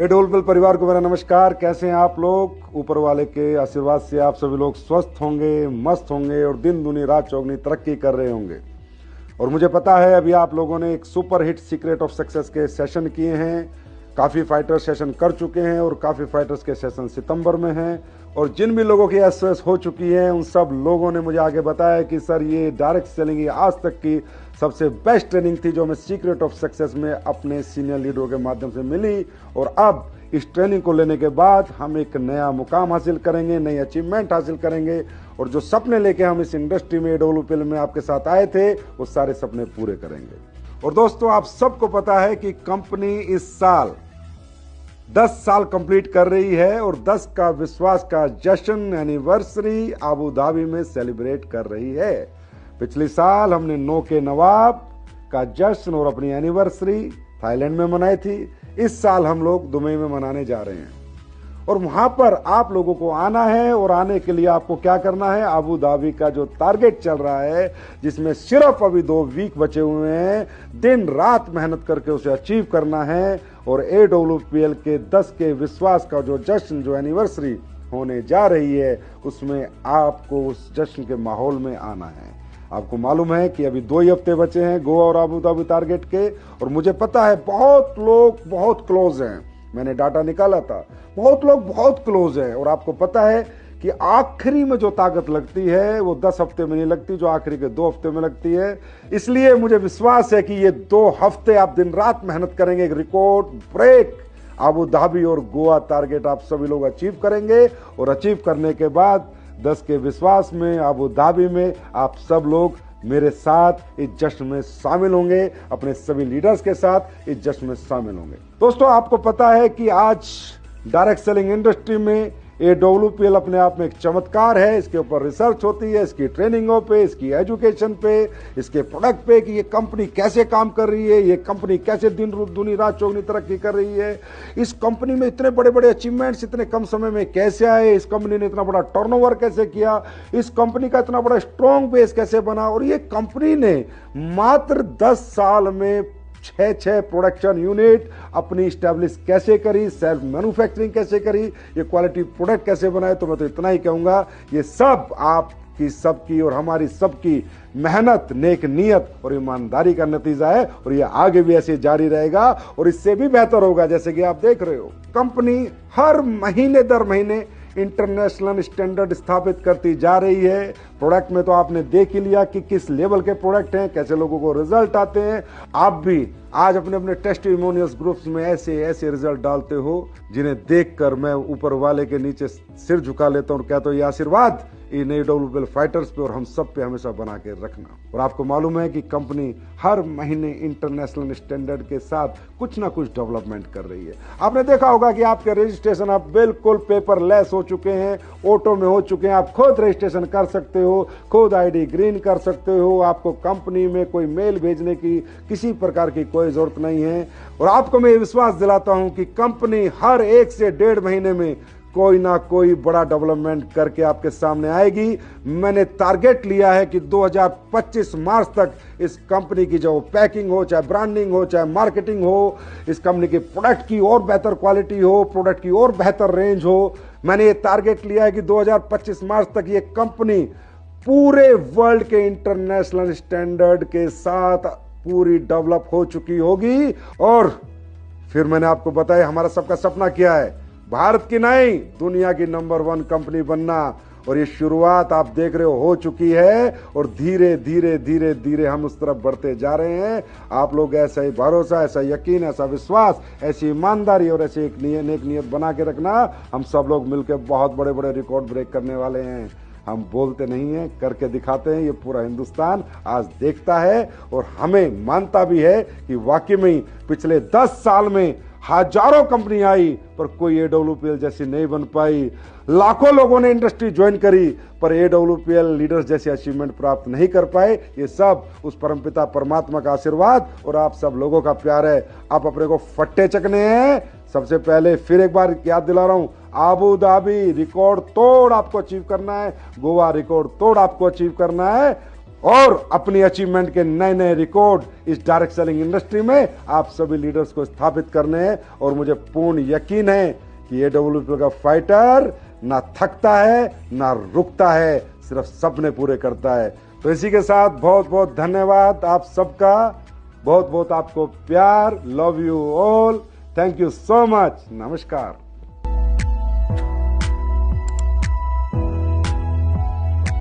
एडोलबल परिवार को मेरा नमस्कार। कैसे हैं आप लोग? ऊपर वाले के आशीर्वाद से आप सभी लोग स्वस्थ होंगे, मस्त होंगे और दिन दुनी रात चौगनी तरक्की कर रहे होंगे। और मुझे पता है अभी आप लोगों ने एक super hit secret of success के सेशन किए हैं। काफ़ी फाइटर सेशन कर चुके हैं और काफ़ी फाइटर्स के सेशन सितंबर में हैं। और जिन भी लोगों की एसएस हो चुकी है उन सब लोगों ने मुझे आगे बताया कि सर ये डायरेक्ट सेलिंग की आज तक की सबसे बेस्ट ट्रेनिंग थी जो हमें सीक्रेट ऑफ सक्सेस में अपने सीनियर लीडरों के माध्यम से मिली। और अब इस ट्रेनिंग को लेने के बाद हम एक नया मुकाम हासिल करेंगे, नई अचीवमेंट हासिल करेंगे और जो सपने लेके हम इस इंडस्ट्री में एडोलूपिल में आपके साथ आए थे वो सारे सपने पूरे करेंगे। और दोस्तों आप सबको पता है कि कंपनी इस साल 10 साल कंप्लीट कर रही है और 10 का विश्वास का जश्न एनिवर्सरी अबू धाबी में सेलिब्रेट कर रही है। पिछले साल हमने 9 के नवाब का जश्न और अपनी एनिवर्सरी थाईलैंड में मनाई थी। इस साल हम लोग दुबई में मनाने जा रहे हैं और वहां पर आप लोगों को आना है। और आने के लिए आपको क्या करना है, अबू धाबी का जो टारगेट चल रहा है जिसमें सिर्फ अभी 2 वीक बचे हुए हैं, दिन रात मेहनत करके उसे अचीव करना है। और एडोलूपीएल के 10 के विश्वास का जो जश्न, जो एनिवर्सरी होने जा रही है, उसमें आपको उस जश्न के माहौल में आना है। आपको मालूम है कि अभी 2 ही हफ्ते बचे हैं गोवा और अबू धाबी टारगेट के। और मुझे पता है बहुत लोग बहुत क्लोज हैं, मैंने डाटा निकाला था, बहुत लोग बहुत क्लोज हैं। और आपको पता है कि आखिरी में जो ताकत लगती है वो 10 हफ्ते में नहीं लगती, जो आखिरी के 2 हफ्ते में लगती है। इसलिए मुझे विश्वास है कि ये 2 हफ्ते आप दिन रात मेहनत करेंगे, एक रिकॉर्ड ब्रेक अबू धाबी और गोवा टारगेट आप सभी लोग अचीव करेंगे। और अचीव करने के बाद 10 के विश्वास में अबू धाबी में आप सब लोग मेरे साथ इस जश्न में शामिल होंगे, अपने सभी लीडर्स के साथ इस जश्न में शामिल होंगे। दोस्तों आपको पता है कि आज डायरेक्ट सेलिंग इंडस्ट्री में एडोलूपीएल अपने आप में एक चमत्कार है। इसके ऊपर रिसर्च होती है, इसकी ट्रेनिंगों पे, इसकी एजुकेशन पे, इसके प्रोडक्ट पे कि ये कंपनी कैसे काम कर रही है, ये कंपनी कैसे दिन दुनी रात चौगनी तरक्की कर रही है, इस कंपनी में इतने बड़े बड़े अचीवमेंट्स इतने कम समय में कैसे आए, इस कंपनी ने इतना बड़ा टर्नओवर कैसे किया, इस कंपनी का इतना बड़ा स्ट्रॉन्ग बेस कैसे बना। और ये कंपनी ने मात्र 10 साल में 6 प्रोडक्शन यूनिट अपनी स्टैब्लिश कैसे करी, सेल्फ मैन्युफैक्चरिंग कैसे करी, ये क्वालिटी प्रोडक्ट कैसे बनाए। तो मैं तो इतना ही कहूंगा, ये सब आपकी सबकी और हमारी सबकी मेहनत, नेक नियत और ईमानदारी का नतीजा है। और ये आगे भी ऐसे जारी रहेगा और इससे भी बेहतर होगा। जैसे कि आप देख रहे हो कंपनी हर महीने दर महीने इंटरनेशनल स्टैंडर्ड स्थापित करती जा रही है। प्रोडक्ट में तो आपने देख ही लिया कि किस लेवल के प्रोडक्ट हैं, कैसे लोगों को रिजल्ट आते हैं। आप भी आज अपने अपने टेस्टिमोनियल्स ग्रुप्स में ऐसे ऐसे रिजल्ट डालते हो जिन्हें देखकर मैं ऊपर वाले के नीचे सिर झुका लेता हूं और कहता हूं ये आशीर्वाद इन एडोलूपीएल फाइटर्स पे और हम सब पे हमेशा बना के रखना। और आपको मालूम है कि कंपनी हर महीने इंटरनेशनल स्टैंडर्ड के साथ कुछ ना कुछ डेवलपमेंट कर रही है। आपने देखा होगा कि आपके रजिस्ट्रेशन अब बिल्कुल पेपरलेस हो चुके हैं, ऑटो में हो चुके हैं। आप खुद रजिस्ट्रेशन कर सकते हो, खुद आईडी ग्रीन कर सकते हो। आपको कंपनी में कोई मेल भेजने की किसी प्रकार की कोई जरूरत नहीं है। और आपको मैं विश्वास दिलाता हूं कि कंपनी हर 1 से 1.5 महीने में कोई ना कोई बड़ा डेवलपमेंट करके आपके सामने आएगी। मैंने टारगेट लिया है कि 2025 मार्च तक इस कंपनी की जो पैकिंग हो, चाहे ब्रांडिंग हो, चाहे मार्केटिंग हो, इस कंपनी के प्रोडक्ट की और बेहतर क्वालिटी हो, प्रोडक्ट की और बेहतर रेंज हो। मैंने ये टारगेट लिया है कि 2025 मार्च तक ये कंपनी पूरे वर्ल्ड के इंटरनेशनल स्टैंडर्ड के साथ पूरी डेवलप हो चुकी होगी। और फिर मैंने आपको बताया हमारा सबका सपना क्या है, भारत की नहीं दुनिया की नंबर 1 कंपनी बनना। और ये शुरुआत आप देख रहे हो चुकी है और धीरे धीरे धीरे धीरे हम उस तरफ बढ़ते जा रहे हैं। आप लोग ऐसा ही भरोसा, ऐसा यकीन, ऐसा विश्वास, ऐसी ईमानदारी और ऐसी एक नेक नियत बना के रखना। हम सब लोग मिलकर बहुत बड़े बड़े रिकॉर्ड ब्रेक करने वाले हैं। हम बोलते नहीं हैं, करके दिखाते हैं। ये पूरा हिंदुस्तान आज देखता है और हमें मानता भी है कि वाकई में पिछले 10 साल में हजारों कंपनी आई पर कोई एडोलूपीएल जैसी नहीं बन पाई। लाखों लोगों ने इंडस्ट्री ज्वाइन करी पर एडोलूपीएल लीडर्स जैसे अचीवमेंट प्राप्त नहीं कर पाए। ये सब उस परमपिता परमात्मा का आशीर्वाद और आप सब लोगों का प्यार है। आप अपने को फट्टे चकने हैं। सबसे पहले फिर एक बार याद दिला रहा हूं, अबू धाबी रिकॉर्ड तोड़ आपको अचीव करना है, गोवा रिकॉर्ड तोड़ आपको अचीव करना है। और अपनी अचीवमेंट के नए नए रिकॉर्ड इस डायरेक्ट सेलिंग इंडस्ट्री में आप सभी लीडर्स को स्थापित करने हैं। और मुझे पूर्ण यकीन है कि AWP का फाइटर ना थकता है ना रुकता है, सिर्फ सपने पूरे करता है। तो इसी के साथ बहुत बहुत धन्यवाद आप सबका, बहुत बहुत आपको प्यार। Love you all, thank you so much, नमस्कार।